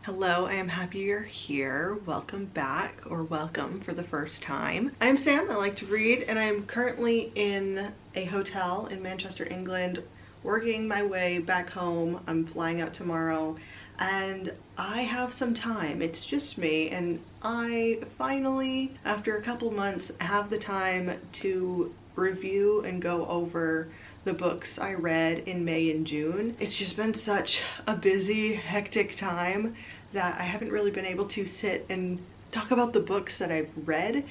Hello, I am happy you're here. Welcome back, or welcome for the first time. I'm Sam, I like to read, and I'm currently in a hotel in Manchester, England, working my way back home. I'm flying out tomorrow, and I have some time. It's just me, and I finally, after a couple months, have the time to review and go over the books I read in May and June. It's just been such a busy, hectic time that I haven't really been able to sit and talk about the books that I've read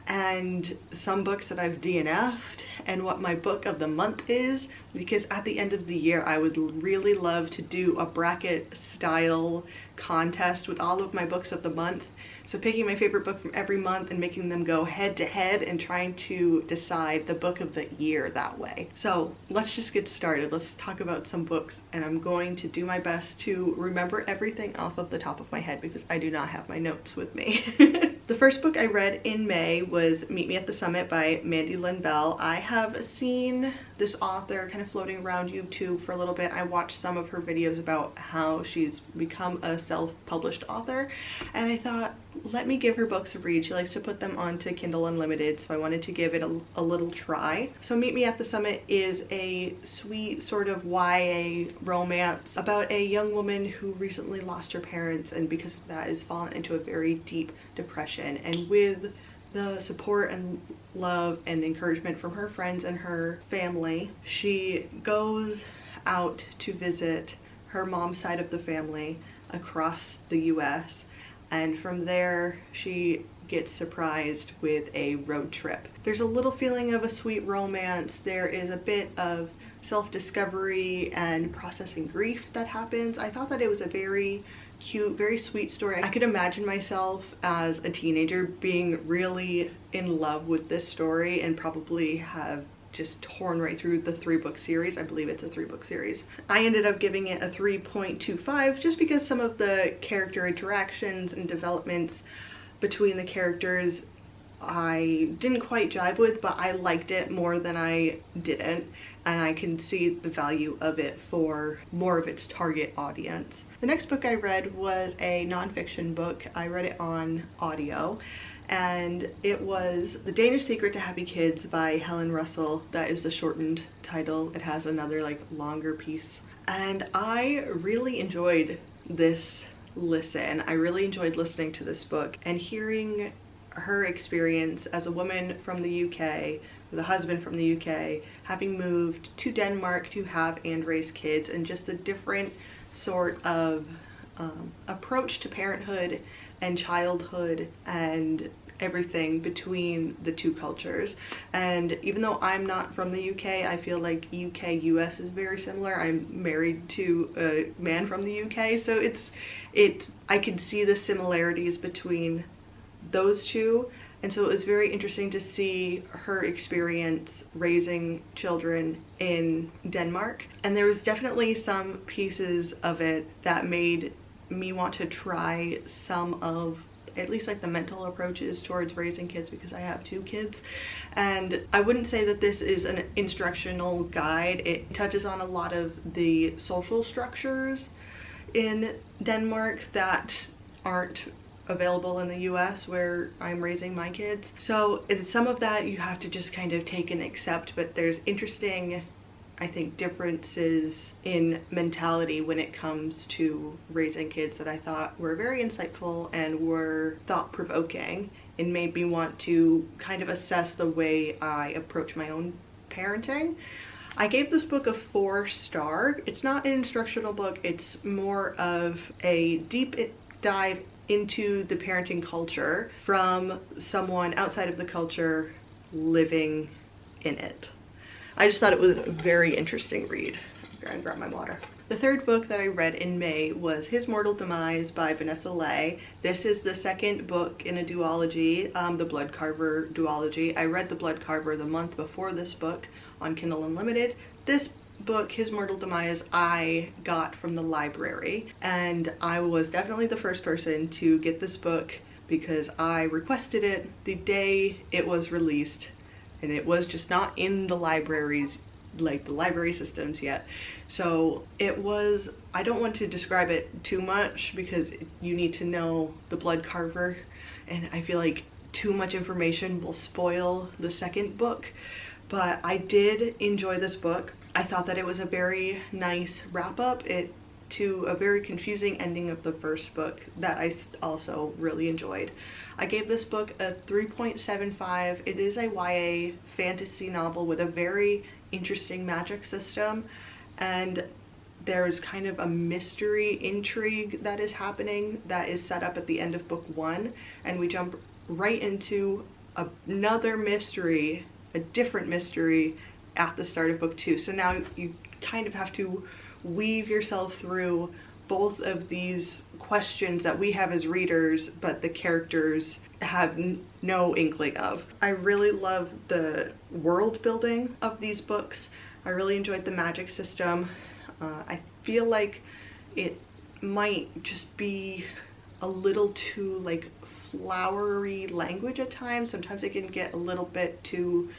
and some books that I've DNF'd and what my book of the month is, because at the end of the year I would really love to do a bracket style contest with all of my books of the month. So picking my favorite book from every month and making them go head to head and trying to decide the book of the year that way. So let's just get started. Let's talk about some books, and I'm going to do my best to remember everything off of the top of my head because I do not have my notes with me. The first book I read in May was Meet Me at the Summit by Mandy Lynn Bell. I have seen this author kind of floating around YouTube for a little bit. I watched some of her videos about how she's become a self-published author, and I thought, let me give her books a read. She likes to put them onto Kindle Unlimited, so I wanted to give it a little try. So Meet Me at the Summit is a sweet sort of YA romance about a young woman who recently lost her parents, and because of that has fallen into a very deep depression. And with the support and love and encouragement from her friends and her family, she goes out to visit her mom's side of the family across the US. And from there, she gets surprised with a road trip. There's a little feeling of a sweet romance. There is a bit of self-discovery and processing grief that happens. I thought that it was a very cute, very sweet story. I could imagine myself as a teenager being really in love with this story and probably have just torn right through the 3-book series. I believe it's a 3-book series. I ended up giving it a 3.25 just because some of the character interactions and developments between the characters I didn't quite jive with, but I liked it more than I didn't, and I can see the value of it for more of its target audience. The next book I read was a nonfiction book. I read it on audio, and it was The Danish Secret to Happy Kids by Helen Russell. That is the shortened title. It has another longer piece. And I really enjoyed this listen. I really enjoyed listening to this book and hearing her experience as a woman from the UK, with a husband from the UK, having moved to Denmark to have and raise kids, and just a different sort of approach to parenthood and childhood and everything between the two cultures. And even though I'm not from the UK, I feel like UK-US is very similar. I'm married to a man from the UK, so I can see the similarities between those two. And so it was very interesting to see her experience raising children in Denmark. And there was definitely some pieces of it that made me want to try some of at least the mental approaches towards raising kids, because I have 2 kids. And I wouldn't say that this is an instructional guide. It touches on a lot of the social structures in Denmark that aren't available in the US where I'm raising my kids. So some of that you have to just kind of take and accept, but there's interesting, I think, differences in mentality when it comes to raising kids that I thought were very insightful and were thought-provoking and made me want to kind of assess the way I approach my own parenting. I gave this book a 4-star. It's not an instructional book, it's more of a deep dive into the parenting culture from someone outside of the culture living in it. I just thought it was a very interesting read. I'm gonna grab my water. The third book that I read in May was His Mortal Demise by Vanessa Lay. This is the second book in a duology, the Blood Carver duology. I read the Blood Carver the month before this book on Kindle Unlimited. This book, His Mortal Demise, I got from the library, and I was definitely the first person to get this book because I requested it the day it was released, and it was just not in the libraries like the library systems yet. So it was, I don't want to describe it too much because you need to know the blood carver, and I feel like too much information will spoil the second book. But I did enjoy this book. I thought that it was a very nice wrap up to a very confusing ending of the first book that I also really enjoyed. I gave this book a 3.75. It is a YA fantasy novel with a very interesting magic system, and there's kind of a mystery intrigue that is happening that is set up at the end of book 1, and we jump right into another mystery, a different mystery at the start of book 2. So now you kind of have to weave yourself through both of these questions that we have as readers, but the characters have no inkling of. I really love the world building of these books. I really enjoyed the magic system. I feel like it might just be a little too like flowery language at times. Sometimes it can get a little bit too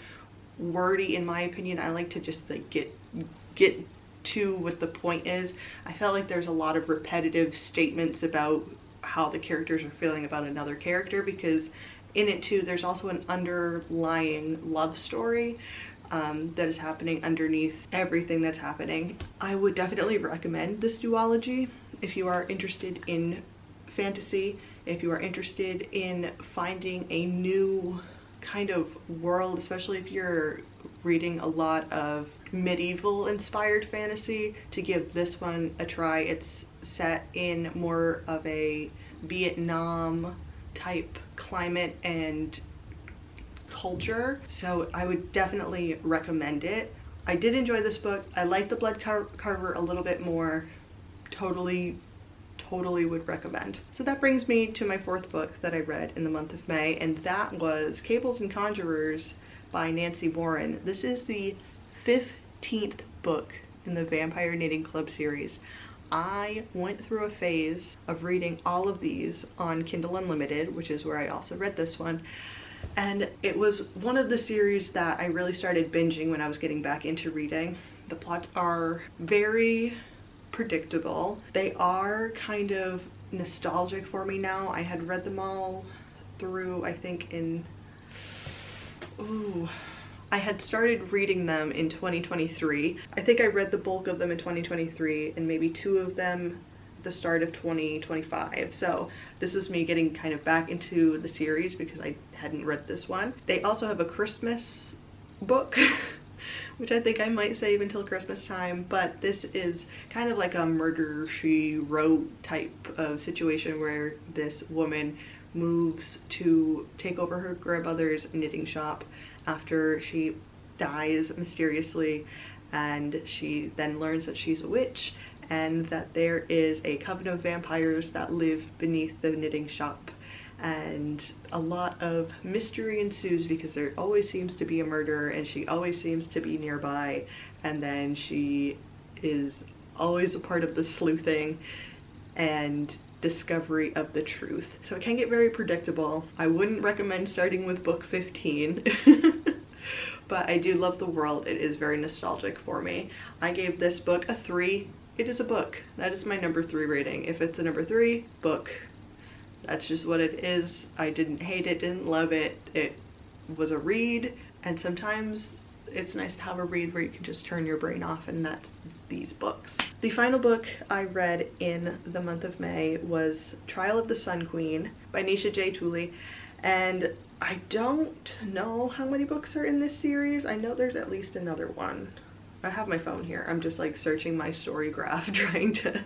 wordy in my opinion. I like to just like get to what the point is. I felt like there's a lot of repetitive statements about how the characters are feeling about another character, because in it too there's also an underlying love story that is happening underneath everything that's happening. I would definitely recommend this duology if you are interested in fantasy, if you are interested in finding a new kind of world, especially if you're reading a lot of medieval inspired fantasy, to give this one a try. It's set in more of a Vietnam type climate and culture, so I would definitely recommend it. I did enjoy this book. I like the blood carver a little bit more. Totally would recommend. So that brings me to my fourth book that I read in the month of May, and that was Cables and Conjurers by Nancy Warren. This is the 15th book in the Vampire Knitting Club series. I went through a phase of reading all of these on Kindle Unlimited, which is where I also read this one, and it was one of the series that I really started binging when I was getting back into reading. The plots are very predictable. They are kind of nostalgic for me now. I had read them all through, I think I had started reading them in 2023. I think I read the bulk of them in 2023 and maybe 2 of them at the start of 2025. So this is me getting kind of back into the series because I hadn't read this one. They also have a Christmas book which I think I might save until Christmas time, but this is kind of like a Murder, She Wrote type of situation where this woman moves to take over her grandmother's knitting shop after she dies mysteriously, and she then learns that she's a witch and that there is a coven of vampires that live beneath the knitting shop, and a lot of mystery ensues because there always seems to be a murder and she always seems to be nearby, and then she is always a part of the sleuthing and discovery of the truth. So it can get very predictable. I wouldn't recommend starting with book 15 but I do love the world. It is very nostalgic for me. I gave this book a 3. It is a book. That is my number 3 rating. If it's a number 3 book, that's just what it is. I didn't hate it, didn't love it. It was a read, and sometimes it's nice to have a read where you can just turn your brain off, and that's these books. The final book I read in the month of May was Trial of the Sun Queen by Nisha J. Tooley, and I don't know how many books are in this series. I know there's at least another one. I have my phone here. I'm just like searching my Storygraph trying to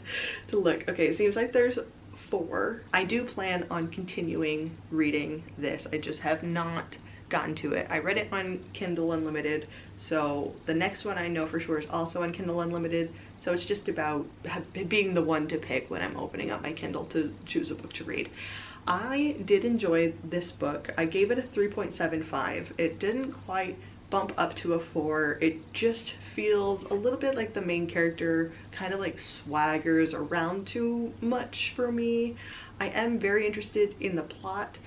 look. Okay, it seems like there's 4. I do plan on continuing reading this. I just have not gotten to it. I read it on Kindle Unlimited, so the next one I know for sure is also on Kindle Unlimited, so it's just about being the one to pick when I'm opening up my Kindle to choose a book to read. I did enjoy this book. I gave it a 3.75. It didn't quite bump up to a 4. It just feels a little bit like the main character kind of like swaggers around too much for me. I am very interested in the plot.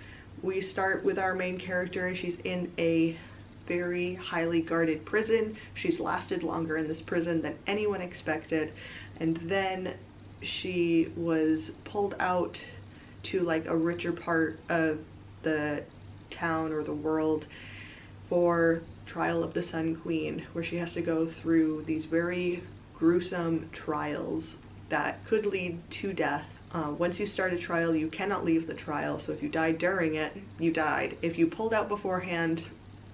We start with our main character and she's in a very highly guarded prison. She's lasted longer in this prison than anyone expected, and then she was pulled out to like a richer part of the town or the world for Trial of the Sun Queen, where she has to go through these very gruesome trials that could lead to death. Once you start a trial, you cannot leave the trial, so if you died during it, you died. If you pulled out beforehand,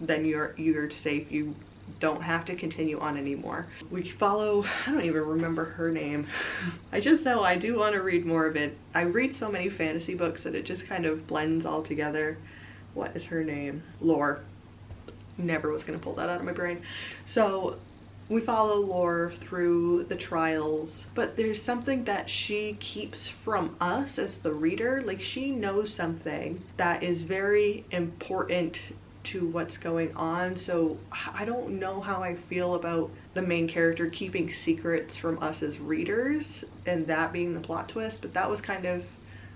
then you're safe. You don't have to continue on anymore. We follow, I don't even remember her name. I just know I do want to read more of it. I read so many fantasy books that it just kind of blends all together. What is her name? Lore. Never was gonna pull that out of my brain. So we follow Lore through the trials, but there's something that she keeps from us as the reader. Like, she knows something that is very important to what's going on. So I don't know how I feel about the main character keeping secrets from us as readers and that being the plot twist, but that was kind of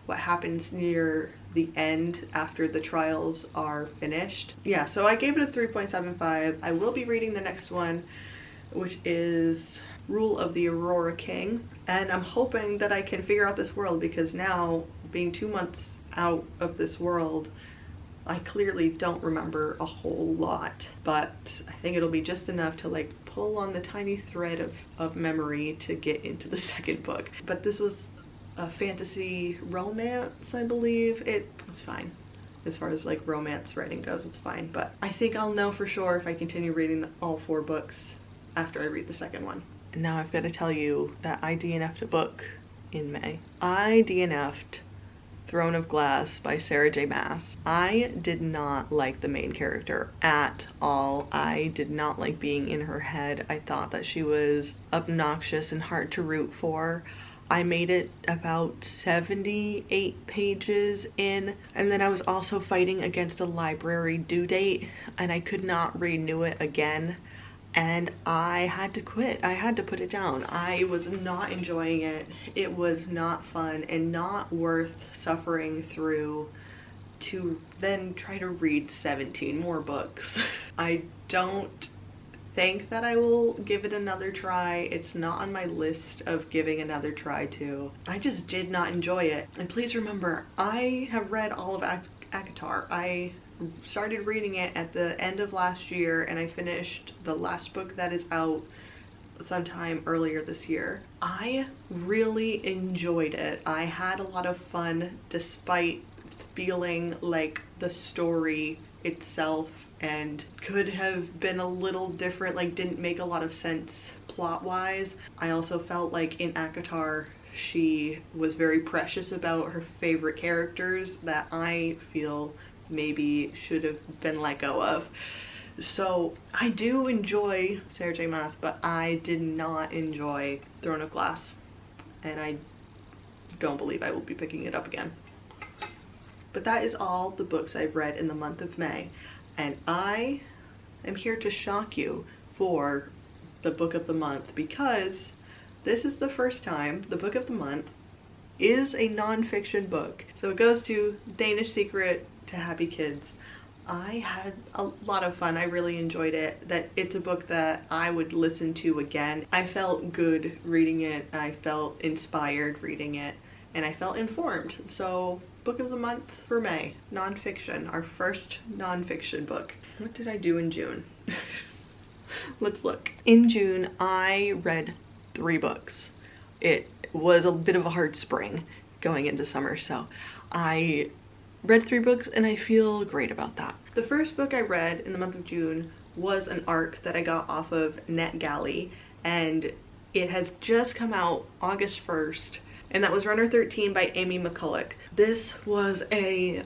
what happens near the end after the trials are finished. Yeah, so I gave it a 3.75. I will be reading the next one, which is Rule of the Aurora King, and I'm hoping that I can figure out this world, because now, being 2 months out of this world, I clearly don't remember a whole lot, but I think it'll be just enough to like pull on the tiny thread of memory to get into the second book. But this was a fantasy romance, I believe. It's fine. As far as like romance writing goes, it's fine, but I think I'll know for sure if I continue reading all 4 books after I read the second one. And now I've got to tell you that I DNF'd a book in May. I DNF'd Throne of Glass by Sarah J. Maas. I did not like the main character at all. I did not like being in her head. I thought that she was obnoxious and hard to root for. I made it about 78 pages in, and then I was also fighting against a library due date, and I could not renew it again. And I had to quit. I had to put it down. I was not enjoying it. It was not fun and not worth suffering through to then try to read 17 more books. I don't think that I will give it another try. It's not on my list of giving another try to. I just did not enjoy it. And please remember, I have read all of ACOTAR. I started reading it at the end of last year, and I finished the last book that is out sometime earlier this year. I really enjoyed it. I had a lot of fun despite feeling like the story itself and could have been a little different, like didn't make a lot of sense plot-wise. I also felt like in ACOTAR she was very precious about her favorite characters that I feel maybe should have been let go of. So I do enjoy Sarah J. Maas, but I did not enjoy Throne of Glass, and I don't believe I will be picking it up again. But that is all the books I've read in the month of May, and I am here to shock you for the book of the month, because this is the first time the book of the month is a non-fiction book. So it goes to Danish Secret to Happy Kids. I had a lot of fun. I really enjoyed it. That it's a book that I would listen to again. I felt good reading it. I felt inspired reading it, and I felt informed. So book of the month for May, non-fiction, our first non-fiction book. What did I do in June? Let's look. In June, I read 3 books. It was a bit of a hard spring going into summer, so I read 3 books and I feel great about that. The first book I read in the month of June was an ARC that I got off of NetGalley, and it has just come out August 1st, and that was Runner 13 by Amy McCulloch. This was a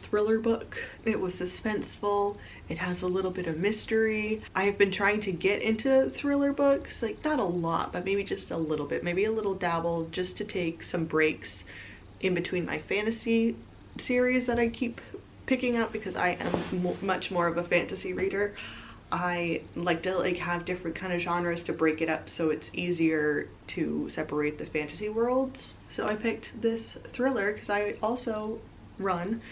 thriller book. It was suspenseful. It has a little bit of mystery. I have been trying to get into thriller books, like not a lot, but maybe just a little bit, maybe a little dabble, just to take some breaks in between my fantasy series that I keep picking up, because I am much more of a fantasy reader. I like to have different kind of genres to break it up so it's easier to separate the fantasy worlds. So I picked this thriller because I also run,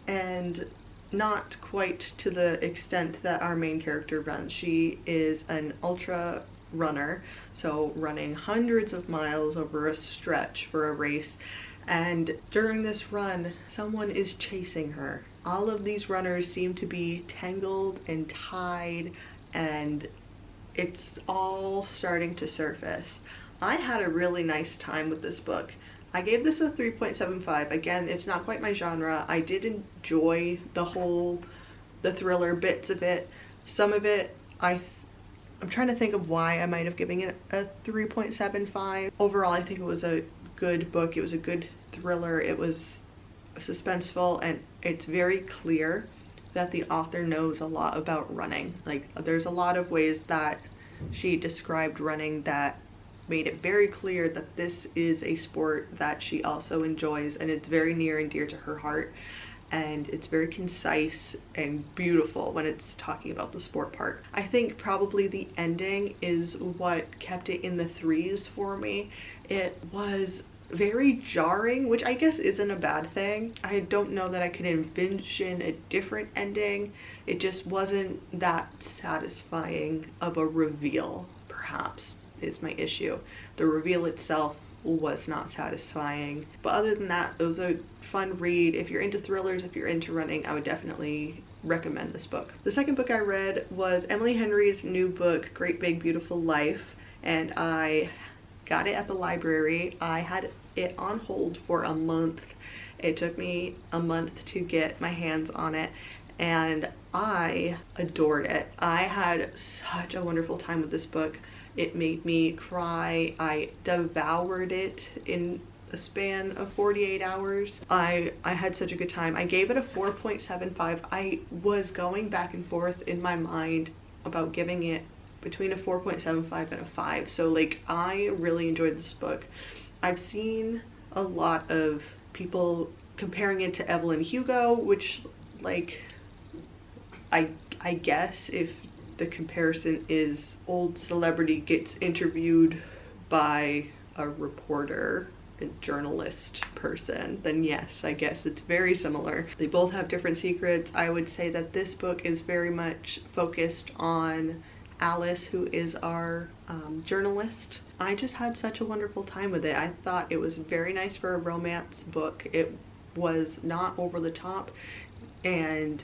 and not quite to the extent that our main character runs. She is an ultra runner, so running hundreds of miles over a stretch for a race, and during this run someone is chasing her. All of these runners seem to be tangled and tied, and it's all starting to surface. I had a really nice time with this book. I gave this a 3.75. Again, it's not quite my genre. I did enjoy the thriller bits of it. Some of it, I'm trying to think of why I might have given it a 3.75. Overall, I think it was a good book. It was a good thriller. It was suspenseful, and it's very clear that the author knows a lot about running. Like, there's a lot of ways that she described running that made it very clear that this is a sport that she also enjoys, and it's very near and dear to her heart, and it's very concise and beautiful when it's talking about the sport part. I think probably the ending is what kept it in the threes for me. It was very jarring, which I guess isn't a bad thing. I don't know that I could envision a different ending. It just wasn't that satisfying of a reveal, perhaps, is my issue. The reveal itself was not satisfying, but other than that, it was a fun read. If you're into thrillers, if you're into running, I would definitely recommend this book. The second book I read was Emily Henry's new book, Great Big Beautiful Life, and I got it at the library. I had it on hold for a month. It took me a month to get my hands on it, and I adored it. I had such a wonderful time with this book. It made me cry. I devoured it in a span of 48 hours. I had such a good time. I gave it a 4.75. I was going back and forth in my mind about giving it between a 4.75 and a 5. So like, I really enjoyed this book. I've seen a lot of people comparing it to Evelyn Hugo, which, like, I guess if the comparison is old celebrity gets interviewed by a reporter, a journalist person, then yes, I guess it's very similar. They both have different secrets. I would say that this book is very much focused on Alice, who is our journalist. I just had such a wonderful time with it. I thought it was very nice for a romance book. It was not over the top, and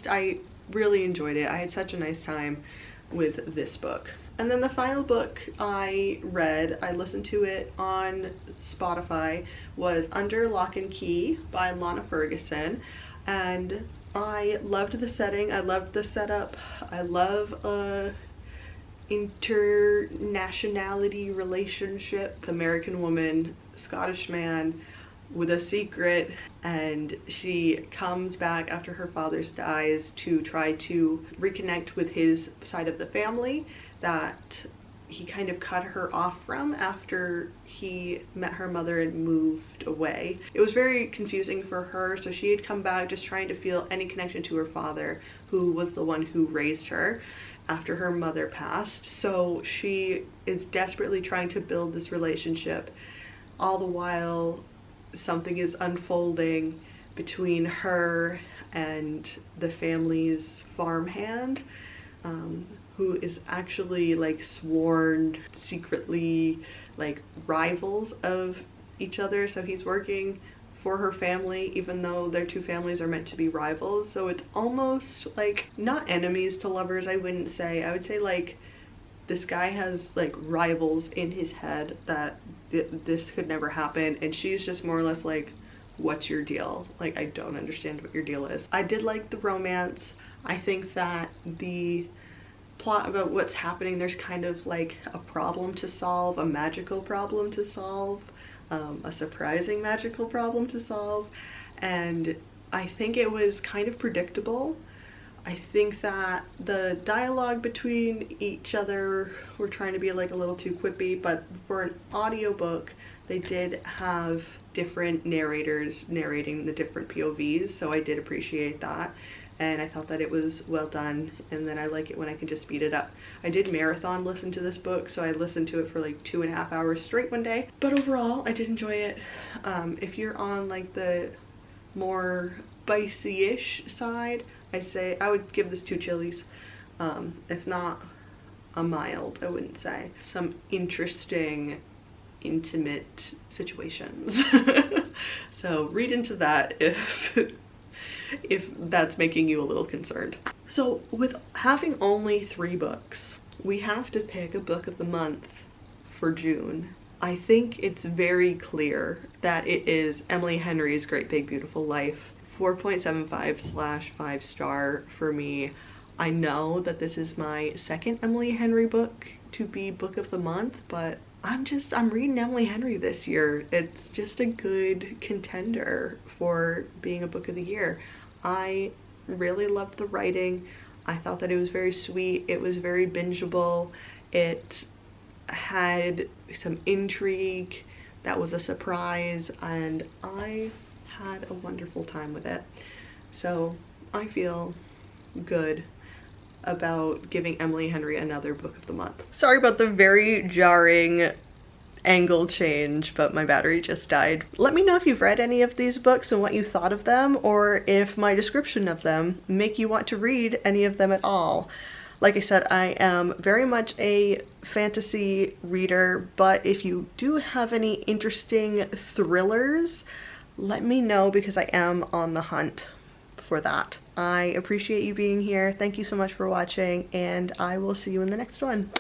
I really enjoyed it. I had such a nice time with this book. And then the final book I read, I listened to it on Spotify, was Under Loch Key by Lana Ferguson, and I loved the setting. I loved the setup. I love a internationality relationship. American woman, Scottish man with a secret, and she comes back after her father dies to try to reconnect with his side of the family that he kind of cut her off from after he met her mother and moved away. It was very confusing for her, so she had come back just trying to feel any connection to her father, who was the one who raised her after her mother passed. So she is desperately trying to build this relationship, all the while something is unfolding between her and the family's farmhand, who is actually like sworn secretly like rivals of each other. So he's working for her family even though their two families are meant to be rivals. So it's almost like not enemies to lovers, I wouldn't say. I would say like this guy has like rivals in his head that this could never happen, and she's just more or less like, what's your deal? Like, I don't understand what your deal is. I did like the romance. I think that the plot about what's happening, there's kind of like a problem to solve, a magical problem to solve, a surprising magical problem to solve, and I think it was kind of predictable. I think that the dialogue between each other were trying to be like a little too quippy, but for an audiobook they did have different narrators narrating the different POVs, so I did appreciate that, and I thought that it was well done, and then I like it when I can just speed it up. I did marathon listen to this book, so I listened to it for like 2.5 hours straight one day, but overall I did enjoy it. If you're on like the more spicy-ish side, I would give this 2 chilies. It's not a mild, I wouldn't say. Some interesting, intimate situations. So read into that if that's making you a little concerned. So with having only 3 books, we have to pick a book of the month for June. I think it's very clear that it is Emily Henry's Great Big Beautiful Life. 4.75/5 star for me. I know that this is my second Emily Henry book to be book of the month, but I'm reading Emily Henry this year. It's just a good contender for being a book of the year. I really loved the writing. I thought that it was very sweet. It was very bingeable. It had some intrigue that was a surprise, and I had a wonderful time with it. So I feel good about giving Emily Henry another book of the month. Sorry about the very jarring angle change, but my battery just died. Let me know if you've read any of these books and what you thought of them, or if my description of them make you want to read any of them at all. Like I said, I am very much a fantasy reader, but if you do have any interesting thrillers, let me know, because I am on the hunt for that. I appreciate you being here. Thank you so much for watching, and I will see you in the next one.